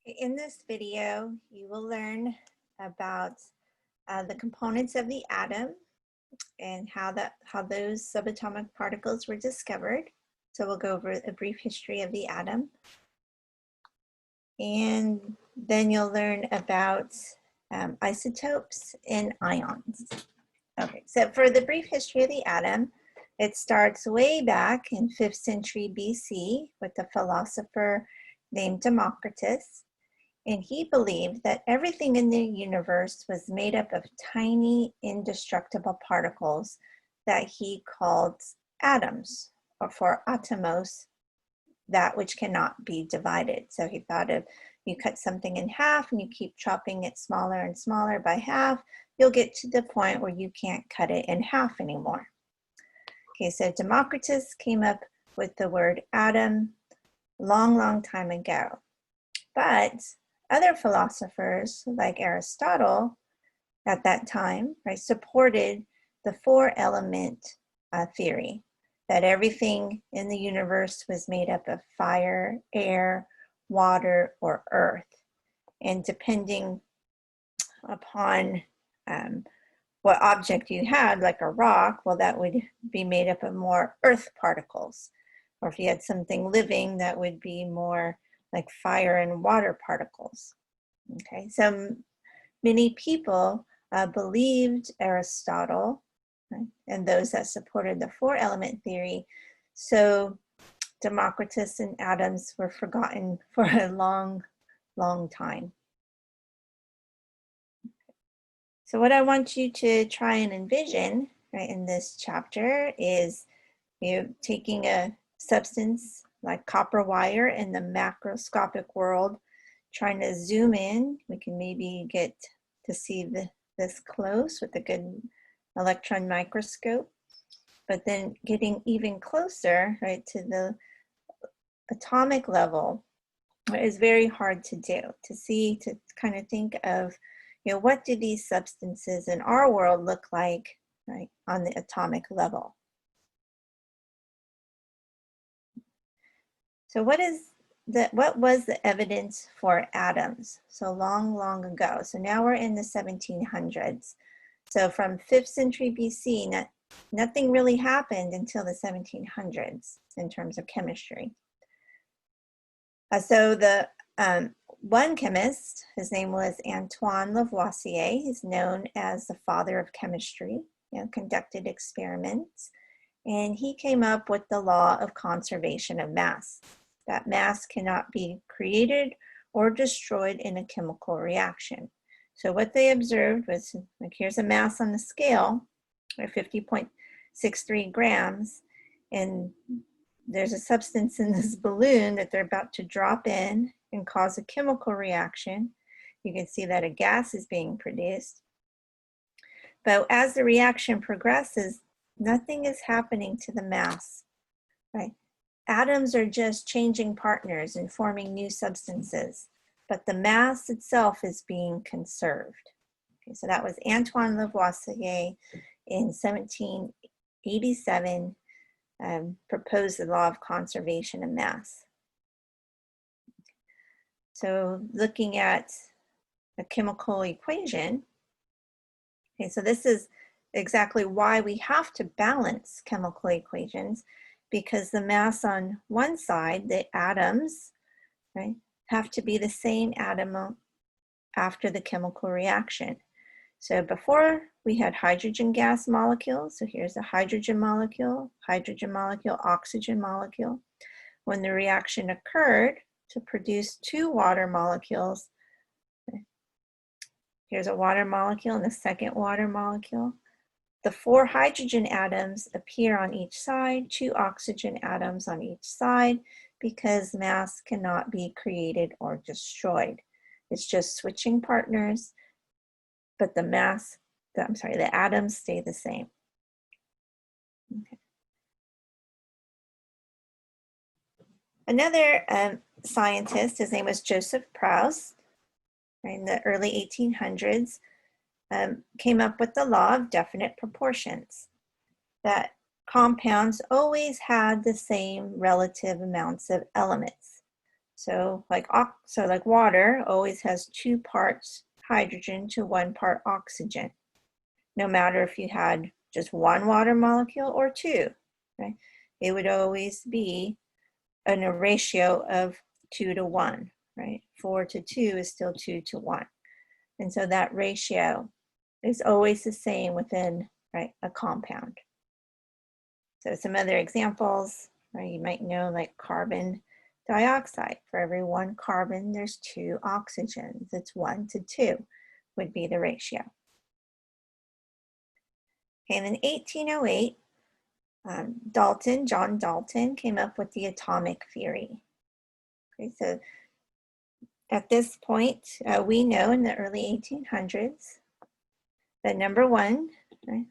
In this video, you will learn about the components of the atom and how those subatomic particles were discovered. So we'll go over a brief history of the atom. And then you'll learn about isotopes and ions. Okay, so for the brief history of the atom, it starts way back in 5th century BC with a philosopher named Democritus. And he believed that everything in the universe was made up of tiny, indestructible particles that he called atoms, or for atomos, that which cannot be divided. So he thought of, you cut something in half and you keep chopping it smaller and smaller by half, you'll get to the point where you can't cut it in half anymore. Okay, so Democritus came up with the word atom long time ago. But other philosophers like Aristotle at that time, right, supported the four-element theory, that everything in the universe was made up of fire, air, water, or earth. And depending upon what object you had, like a rock, well, that would be made up of more earth particles. Or if you had something living, that would be more like fire and water particles. Okay, so many people believed Aristotle, right, and those that supported the four-element theory. So Democritus and atoms were forgotten for a long time. So what I want you to try and envision, right, in this chapter is taking a substance like copper wire in the macroscopic world, trying to zoom in. We can maybe get to see this close with a good electron microscope, but then getting even closer, right, to the atomic level is very hard to do, to kind of think of, what do these substances in our world look like, right, on the atomic level. So what was the evidence for atoms so long ago? So now we're in the 1700s. So from 5th century BC, nothing really happened until the 1700s in terms of chemistry. So the one chemist, his name was Antoine Lavoisier. He's known as the father of chemistry, conducted experiments. And he came up with the law of conservation of mass, that mass cannot be created or destroyed in a chemical reaction. So what they observed was, like, here's a mass on the scale, or 50.63 grams, and there's a substance in this balloon that they're about to drop in and cause a chemical reaction. You can see that a gas is being produced. But as the reaction progresses, nothing is happening to the mass, right? Atoms are just changing partners and forming new substances, but the mass itself is being conserved. Okay, so that was Antoine Lavoisier in 1787, proposed the law of conservation of mass. So looking at a chemical equation, okay, so this is exactly why we have to balance chemical equations, because the mass on one side, the atoms, right, have to be the same atom after the chemical reaction. So before we had hydrogen gas molecules, so here's a hydrogen molecule, oxygen molecule. When the reaction occurred to produce two water molecules, here's a water molecule and the second water molecule. The 4 hydrogen atoms appear on each side, 2 oxygen atoms on each side, because mass cannot be created or destroyed. It's just switching partners, but the atoms stay the same. Okay. Another scientist, his name was Joseph Proust, in the early 1800s, came up with the law of definite proportions, that compounds always had the same relative amounts of elements. So like water always has 2 parts hydrogen to 1 part oxygen, no matter if you had just 1 water molecule or 2, right? It would always be in a ratio of 2 to 1, right? 4 to 2 is still 2 to 1. And so that ratio is always the same within, right, a compound. So some other examples, right, you might know, like carbon dioxide. For every 1 carbon, there's 2 oxygens. It's 1 to 2 would be the ratio. Okay, and in 1808, John Dalton came up with the atomic theory. Okay, so at this point, we know in the early 1800s that number 1, right,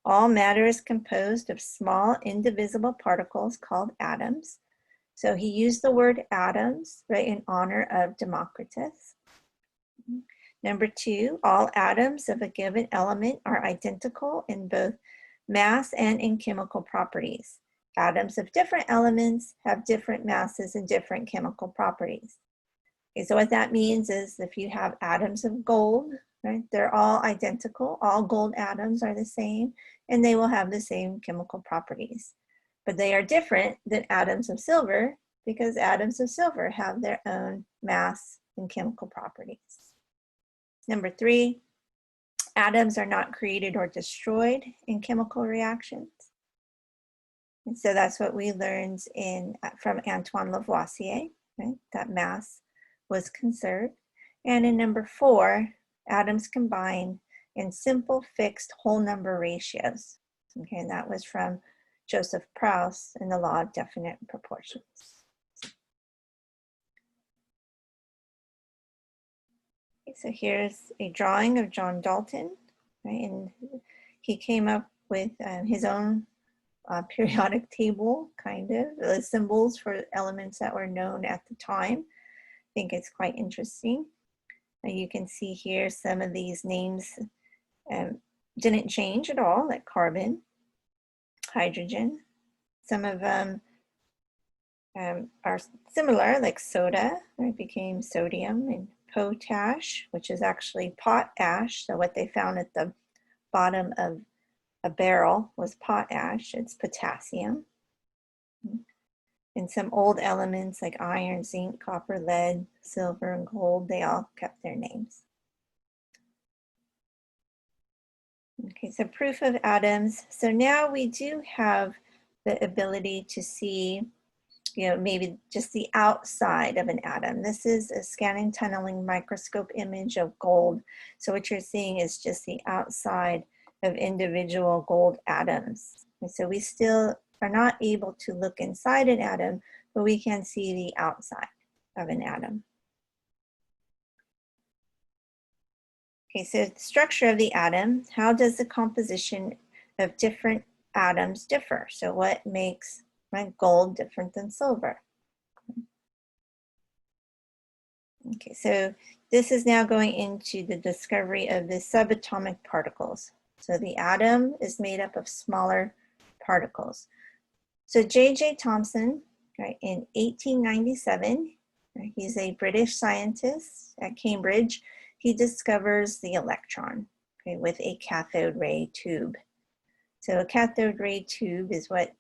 all matter is composed of small indivisible particles called atoms. So he used the word atoms, right, in honor of Democritus. Number 2, all atoms of a given element are identical in both mass and in chemical properties. Atoms of different elements have different masses and different chemical properties. Okay, so what that means is if you have atoms of gold, right, they're all identical. All gold atoms are the same, and they will have the same chemical properties. But they are different than atoms of silver because atoms of silver have their own mass and chemical properties. Number 3, atoms are not created or destroyed in chemical reactions. And so that's what we learned from Antoine Lavoisier, right? That mass was conserved. And in number 4, atoms combine in simple fixed whole number ratios. Okay, and that was from Joseph Proust in the Law of Definite Proportions. Okay, so here's a drawing of John Dalton, right? And he came up with his own periodic table, kind of, symbols for elements that were known at the time. I think it's quite interesting. You can see here some of these names didn't change at all, like carbon, hydrogen. Some of them are similar, like soda, right, became sodium, and potash, which is actually potash. So what they found at the bottom of a barrel was potash. It's potassium. And some old elements like iron, zinc, copper, lead, silver, and gold, they all kept their names. Okay, so proof of atoms. So now we do have the ability to see, maybe just the outside of an atom. This is a scanning tunneling microscope image of gold. So what you're seeing is just the outside of individual gold atoms. And so we still are not able to look inside an atom, but we can see the outside of an atom. Okay, so the structure of the atom, how does the composition of different atoms differ? So what makes gold different than silver? Okay, so this is now going into the discovery of the subatomic particles. So the atom is made up of smaller particles. So J.J. Thomson, right, in 1897, right, he's a British scientist at Cambridge. He discovers the electron, okay, with a cathode ray tube. So a cathode ray tube is what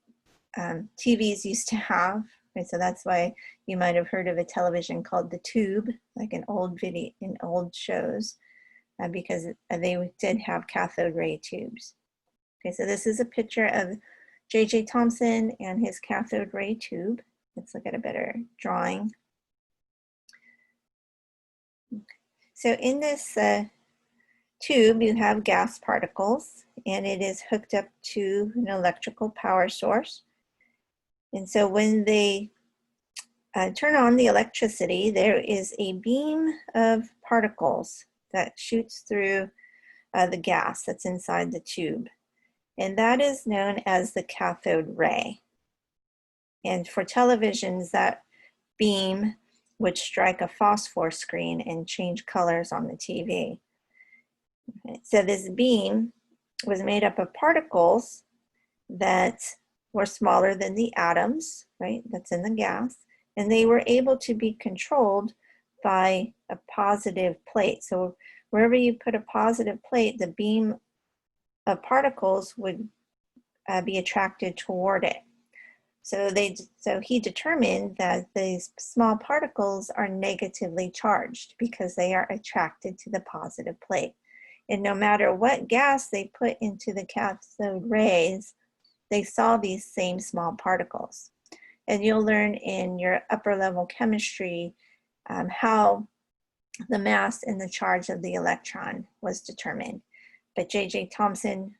TVs used to have, right? So that's why you might have heard of a television called the tube, like in old shows, because they did have cathode ray tubes. Okay, so this is a picture of J.J. Thomson and his cathode ray tube. Let's look at a better drawing. Okay. So in this tube, you have gas particles, and it is hooked up to an electrical power source. And so when they turn on the electricity, there is a beam of particles that shoots through the gas that's inside the tube. And that is known as the cathode ray. And for televisions, that beam would strike a phosphor screen and change colors on the TV. Okay. So this beam was made up of particles that were smaller than the atoms, right, that's in the gas, and they were able to be controlled by a positive plate. So wherever you put a positive plate, the beam of particles would be attracted toward it. So he determined that these small particles are negatively charged because they are attracted to the positive plate. And no matter what gas they put into the cathode rays, they saw these same small particles. And you'll learn in your upper level chemistry how the mass and the charge of the electron was determined. But J.J. Thomson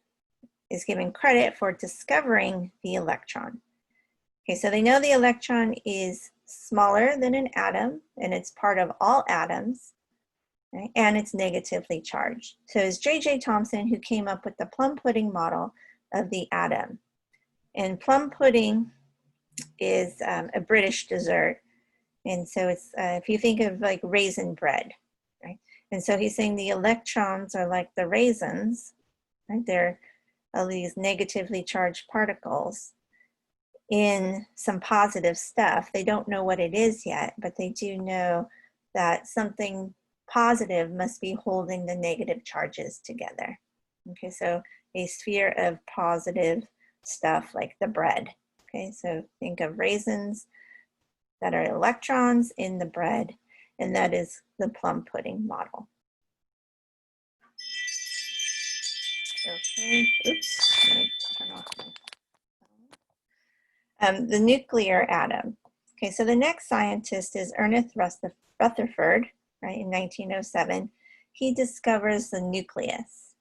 is given credit for discovering the electron. Okay, so they know the electron is smaller than an atom, and it's part of all atoms, right? And it's negatively charged. So it's J.J. Thomson who came up with the plum pudding model of the atom. And plum pudding is a British dessert. And so it's, if you think of like raisin bread, right? And so he's saying the electrons are like the raisins, right? They're these negatively charged particles in some positive stuff. They don't know what it is yet, but they do know that something positive must be holding the negative charges together. Okay, so a sphere of positive stuff like the bread. Okay, so think of raisins that are electrons in the bread, and that is the plum pudding model. Okay, oops, I'm gonna turn off the nuclear atom. Okay, so the next scientist is Ernest Rutherford, right, in 1907. He discovers the nucleus,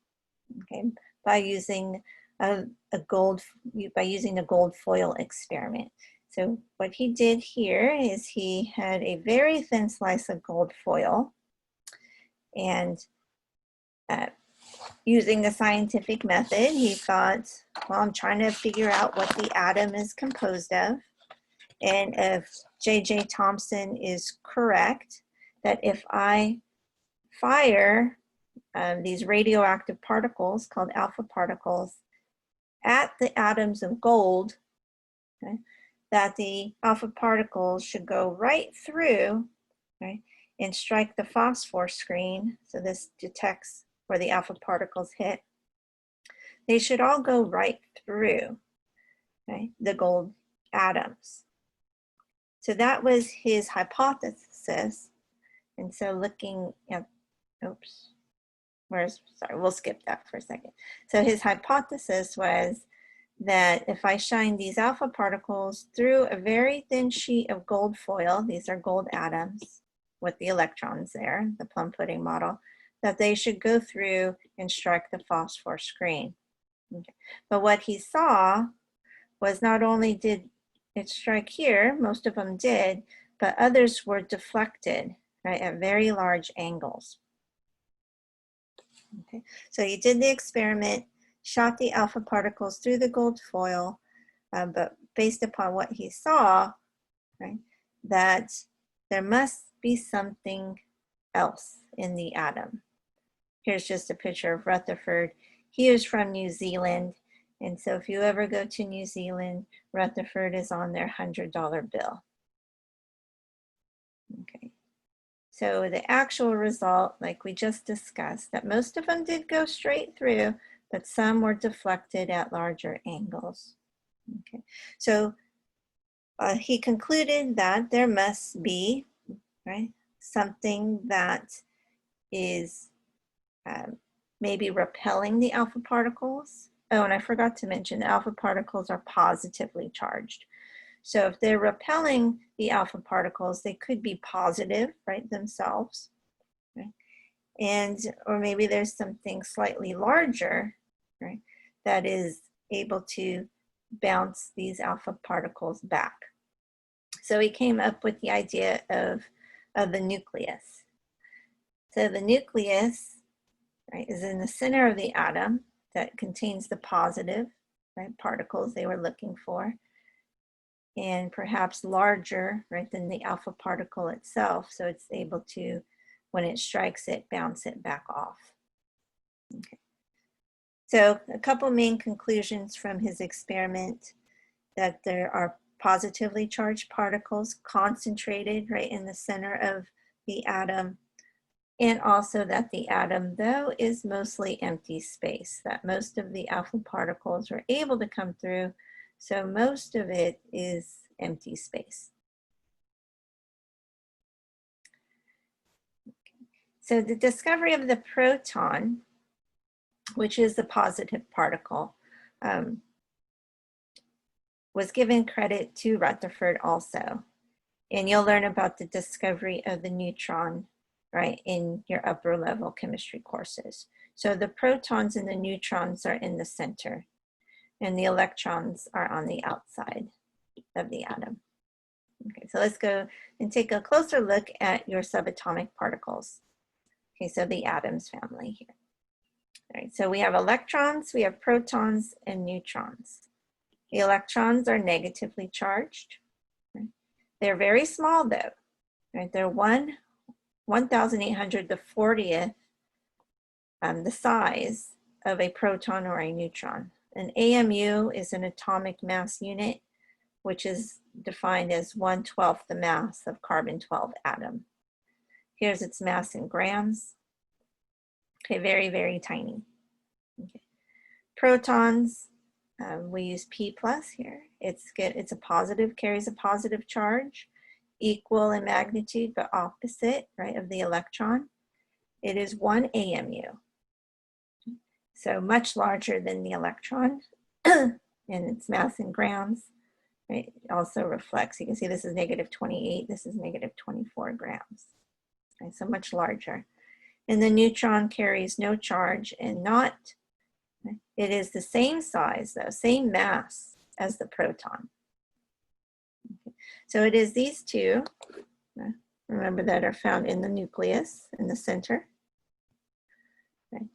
okay, by using the gold foil experiment. So what he did here is he had a very thin slice of gold foil, and using the scientific method, he thought, well, I'm trying to figure out what the atom is composed of. And if J.J. Thomson is correct, that if I fire these radioactive particles called alpha particles at the atoms of gold, okay, that the alpha particles should go right through, right, and strike the phosphor screen. So this detects where the alpha particles hit. They should all go right through, okay, the gold atoms. So that was his hypothesis. And so looking at, oops, sorry, we'll skip that for a second. So his hypothesis was that if I shine these alpha particles through a very thin sheet of gold foil, these are gold atoms with the electrons there, the plum pudding model, that they should go through and strike the phosphor screen. Okay. But what he saw was not only did it strike here, most of them did, but others were deflected, right, at very large angles. Okay, so he did the experiment, shot the alpha particles through the gold foil, but based upon what he saw, right, that there must be something else in the atom. Here's just a picture of Rutherford. He is from New Zealand, and so if you ever go to New Zealand, Rutherford is on their $100 bill. Okay. So the actual result, like we just discussed, that most of them did go straight through, but some were deflected at larger angles. Okay, so he concluded that there must be, right, something that is maybe repelling the alpha particles. Oh, and I forgot to mention, the alpha particles are positively charged. So if they're repelling the alpha particles, they could be positive, right, themselves. Right? And, or maybe there's something slightly larger, right, that is able to bounce these alpha particles back. So he came up with the idea of the nucleus. So the nucleus, right, is in the center of the atom that contains the positive, right, particles they were looking for, and perhaps larger, right, than the alpha particle itself, so it's able to, when it strikes it, bounce it back off. Okay. So a couple main conclusions from his experiment, that there are positively charged particles concentrated right in the center of the atom, and also that the atom, though, is mostly empty space, that most of the alpha particles are able to come through, so most of it is empty space. So the discovery of the proton, which is the positive particle, was given credit to Rutherford also. And you'll learn about the discovery of the neutron, right, in your upper level chemistry courses. So the protons and the neutrons are in the center, and the electrons are on the outside of the atom. Okay, so let's go and take a closer look at your subatomic particles. Okay, so the atoms family here. All right, so we have electrons, we have protons, and neutrons. The electrons are negatively charged. Right? They're very small though. Right? They're 1,840th the size of a proton or a neutron. An AMU is an atomic mass unit, which is defined as 1/12 the mass of carbon-12 atom. Here's its mass in grams. Okay, very, very tiny. Okay. Protons, we use P plus here. It's a positive, carries a positive charge, equal in magnitude but opposite, right, of the electron. It is 1 AMU, so much larger than the electron, and its mass in grams, right, it also reflects. You can see this is -28, this is -24 grams, right, so much larger. And the neutron carries no charge and not, it is the same size though, same mass as the proton. Okay. So it is these two, remember, that are found in the nucleus in the center. Okay.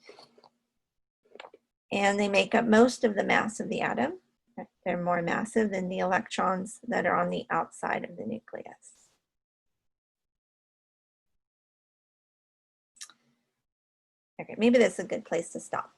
And they make up most of the mass of the atom. They're more massive than the electrons that are on the outside of the nucleus. Okay, maybe that's a good place to stop.